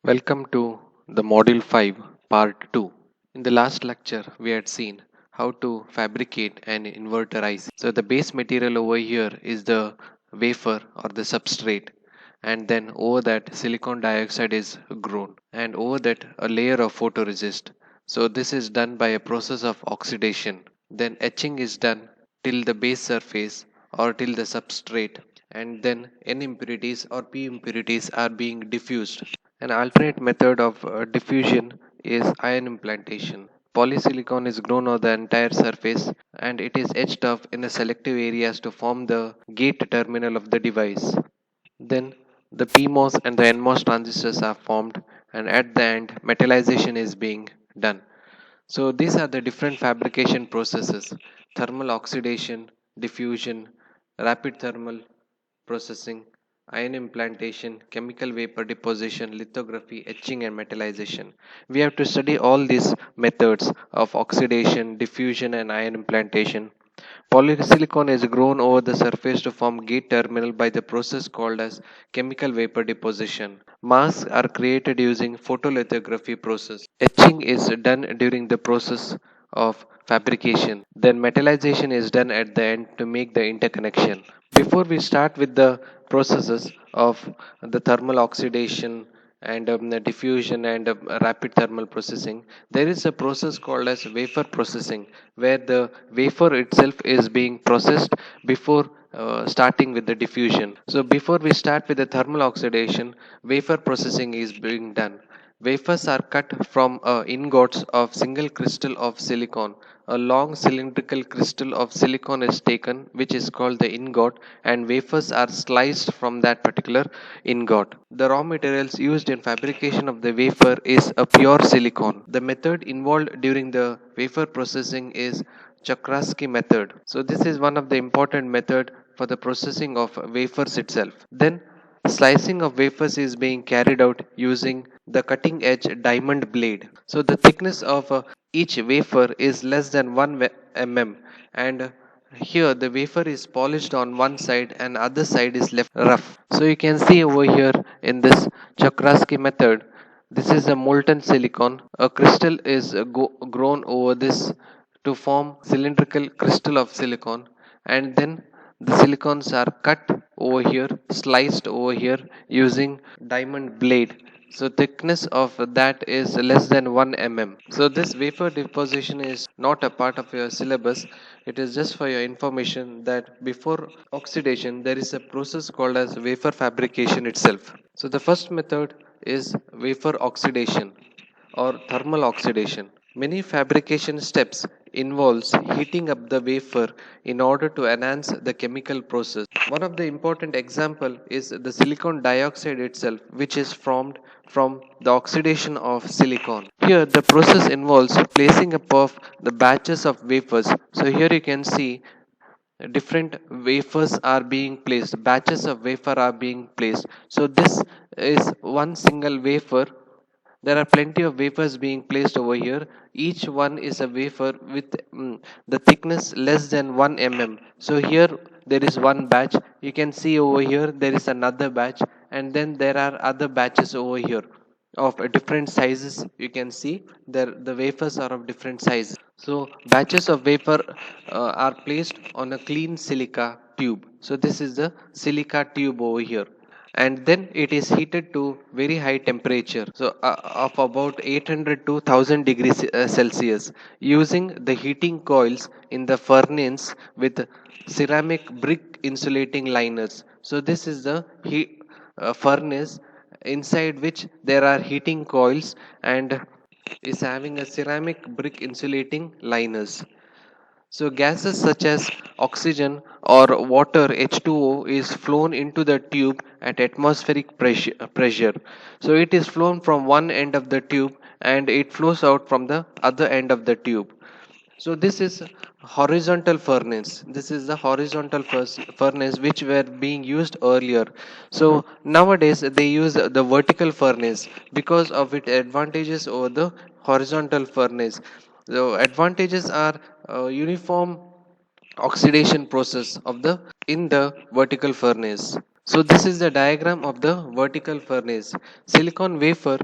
Welcome to the Module 5, Part 2. In the last lecture, we had seen how to fabricate an inverter IC. So, the base material over here is the wafer or the substrate, and then over that, silicon dioxide is grown, and over that, a layer of photoresist. So, this is done by a process of oxidation. Then, etching is done till the base surface or till the substrate, and then N impurities or P impurities are being diffused. An alternate method of diffusion is ion implantation. Polysilicon is grown on the entire surface and it is etched off in a selective areas to form the gate terminal of the device. Then the PMOS and the NMOS transistors are formed, and at the end metallization is being done. So these are the different fabrication processes: thermal oxidation, diffusion, rapid thermal processing, ion implantation, chemical vapor deposition, lithography, etching, and metallization. We have to study all these methods of oxidation, diffusion, and ion implantation. Polysilicon is grown over the surface to form gate terminal by the process called as chemical vapor deposition. Masks are created using photolithography process. Etching is done during the process of fabrication. Then metallization is done at the end to make the interconnection. Before we start with the processes of the thermal oxidation and the diffusion and rapid thermal processing, there is a process called as wafer processing, where the wafer itself is being processed before starting with the diffusion. So before we start with the thermal oxidation, wafer processing is being done. Wafers are cut from ingots of single crystal of silicon. A long cylindrical crystal of silicon is taken, which is called the ingot, and wafers are sliced from that particular ingot. The raw materials used in fabrication of the wafer is a pure silicon. The method involved during the wafer processing is Chakraski method. So this is one of the important method for the processing of wafers itself. Then slicing of wafers is being carried out using the cutting edge diamond blade. So the thickness of each wafer is less than 1 mm, and here the wafer is polished on one side and other side is left rough. So you can see over here in this Chakraski method, this is a molten silicon. A crystal is grown over this to form cylindrical crystal of silicon, and then the silicons are cut over here, sliced over here using diamond blade. So thickness of that is less than 1 mm. So this wafer deposition is not a part of your syllabus. It is just for your information that before oxidation there is a process called as wafer fabrication itself. So the first method is wafer oxidation or thermal oxidation. Many fabrication steps involves heating up the wafer in order to enhance the chemical process. One of the important example is the silicon dioxide itself, which is formed from the oxidation of silicon. Here the process involves placing up of the batches of wafers. So here you can see different wafers are being placed, batches of wafer are being placed. So this is one single wafer. There are plenty of wafers being placed over here. Each one is a wafer with the thickness less than 1 mm. So here there is one batch. You can see over here there is another batch, and then there are other batches over here of different sizes. You can see there the wafers are of different sizes. So batches of wafer are placed on a clean silica tube. So this is the silica tube over here, and then it is heated to very high temperature, so of about 800 to 1000 degrees Celsius, using the heating coils in the furnace with ceramic brick insulating liners. So this is the furnace inside which there are heating coils and is having a ceramic brick insulating liners. So gases such as oxygen or water H2O is flown into the tube at atmospheric pressure. So it is flown from one end of the tube and it flows out from the other end of the tube. So this is horizontal furnace. This is the horizontal furnace which were being used earlier. So nowadays they use the vertical furnace because of its advantages over the horizontal furnace. The advantages are uniform oxidation process of the in the vertical furnace. So this is the diagram of the vertical furnace. Silicon wafer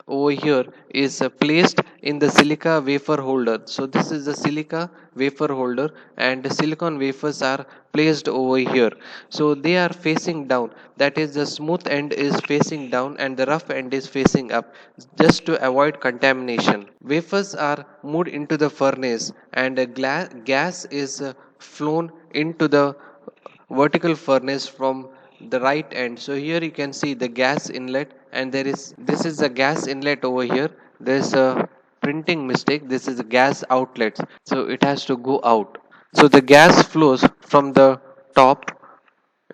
over here is placed in the silica wafer holder. So this is the silica wafer holder and the silicon wafers are placed over here. So they are facing down. That is, the smooth end is facing down and the rough end is facing up, just to avoid contamination. Wafers are moved into the furnace and a gas is flown into the vertical furnace from the right end. So here you can see the gas inlet, and this is the gas inlet over here. There is a printing mistake. This is a gas outlet, so it has to go out. So the gas flows from the top,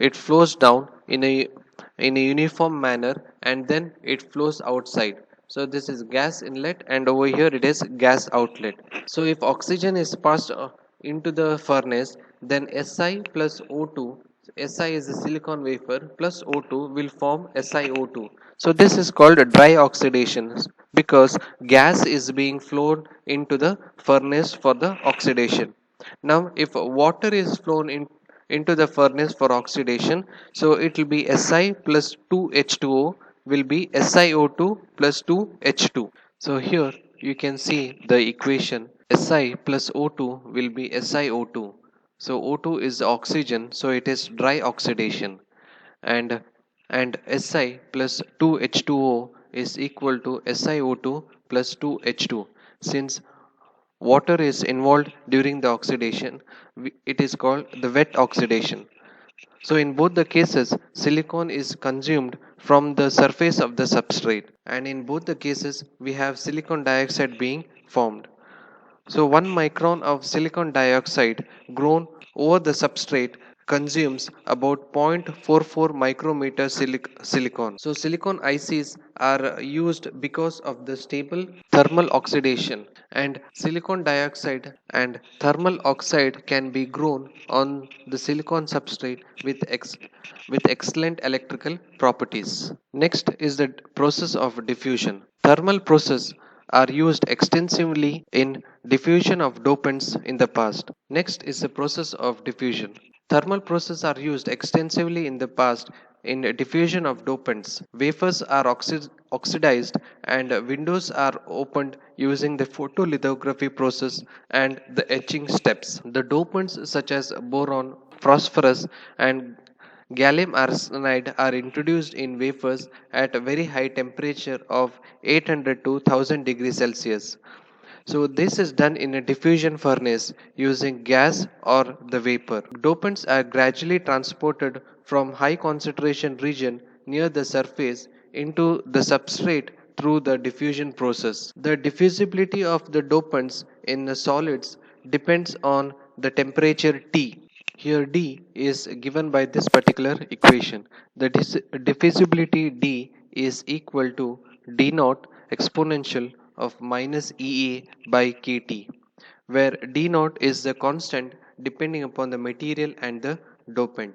it flows down in a uniform manner, and then it flows outside. So this is gas inlet, and over here it is gas outlet. So if oxygen is passed into the furnace, then Si plus O2, Si is the silicon wafer, plus O2 will form SiO2. So this is called dry oxidation, because gas is being flowed into the furnace for the oxidation. Now if water is flown into the furnace for oxidation, so it will be Si plus 2H2O will be SiO2 plus 2H2. So here you can see the equation. Si plus O2 will be SiO2. So O2 is oxygen, so it is dry oxidation, and Si plus 2H2O is equal to SiO2 plus 2H2. Since water is involved during the oxidation, it is called the wet oxidation. So in both the cases, silicon is consumed from the surface of the substrate, and in both the cases we have silicon dioxide being formed. So 1 micron of silicon dioxide grown over the substrate consumes about 0.44 micrometer silicon. So silicon ICs are used because of the stable thermal oxidation, and silicon dioxide and thermal oxide can be grown on the silicon substrate with excellent electrical properties. Next is the process of diffusion. Thermal process are used extensively in diffusion of dopants in the past. Next is the process of diffusion. Thermal processes are used extensively in the past in diffusion of dopants. Wafers are oxidized and windows are opened using the photolithography process and the etching steps. The dopants such as boron, phosphorus, and gallium arsenide are introduced in wafers at a very high temperature of 800 to 1000 degrees Celsius. So this is done in a diffusion furnace using gas or the vapor. Dopants are gradually transported from high concentration region near the surface into the substrate through the diffusion process. The diffusibility of the dopants in the solids depends on the temperature T. Here D is given by this particular equation. The diffusibility D is equal to D naught exponential of minus EA by KT, where D naught is the constant depending upon the material and the dopant.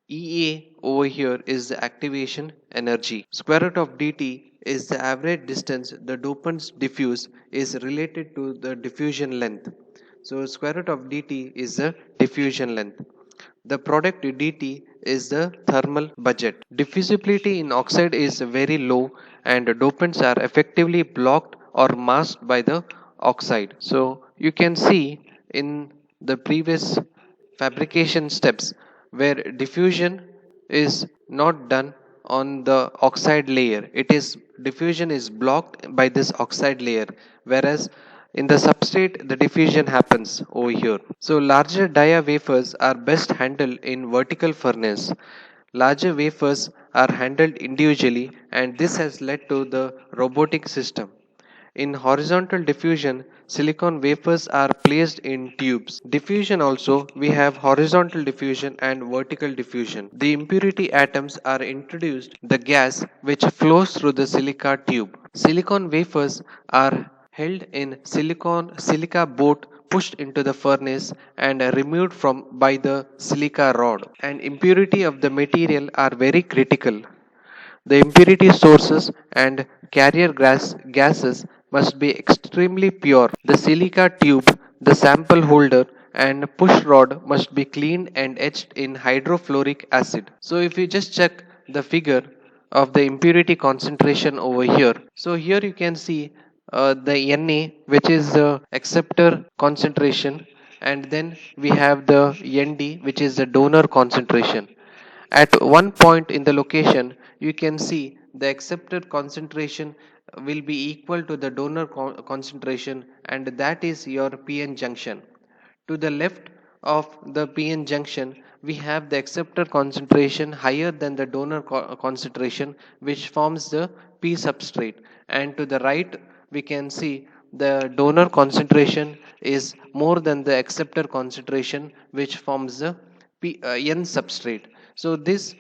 EA over here is the activation energy. Square root of dt is the average distance the dopants diffuse is related to the diffusion length. So square root of dt is the diffusion length. The product dt is the thermal budget. Diffusibility in oxide is very low and dopants are effectively blocked or masked by the oxide. So you can see in the previous fabrication steps where diffusion is not done on the oxide layer. It is diffusion is blocked by this oxide layer, whereas in the substrate the diffusion happens over here. So larger dia wafers are best handled in vertical furnace. Larger wafers are handled individually, and this has led to the robotic system. In horizontal diffusion, silicon wafers are placed in tubes. Diffusion also, we have horizontal diffusion and vertical diffusion. The impurity atoms are introduced, the gas which flows through the silica tube. Silicon wafers are held in silica boat pushed into the furnace and removed from by the silica rod. And impurity of the material are very critical. The impurity sources and carrier gases must be extremely pure. The silica tube, the sample holder, and push rod must be cleaned and etched in hydrofluoric acid. So if you just check the figure of the impurity concentration over here, so here you can see the Na, which is the acceptor concentration, and then we have the Nd, which is the donor concentration. At one point in the location, you can see the acceptor concentration will be equal to the donor concentration, and that is your PN junction. To the left of the PN junction, we have the acceptor concentration higher than the donor concentration, which forms the P substrate. And to the right, we can see the donor concentration is more than the acceptor concentration, which forms the N substrate. So this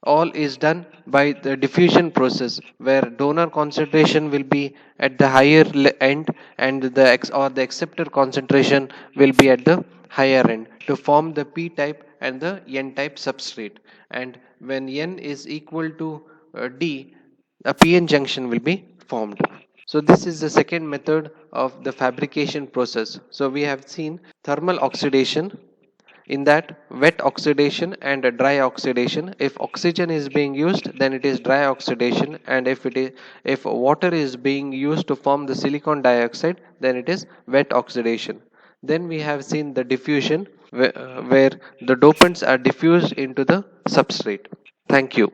all is done by the diffusion process, where donor concentration will be at the higher end and the or the acceptor concentration will be at the higher end to form the p type and the n type substrate. And when n is equal to d, a pn junction will be formed. So this is the second method of the fabrication process. So we have seen thermal oxidation, in that wet oxidation and a dry oxidation. If oxygen is being used, then it is dry oxidation, and if water is being used to form the silicon dioxide, then it is wet oxidation. Then we have seen the diffusion, where the dopants are diffused into the substrate. Thank you.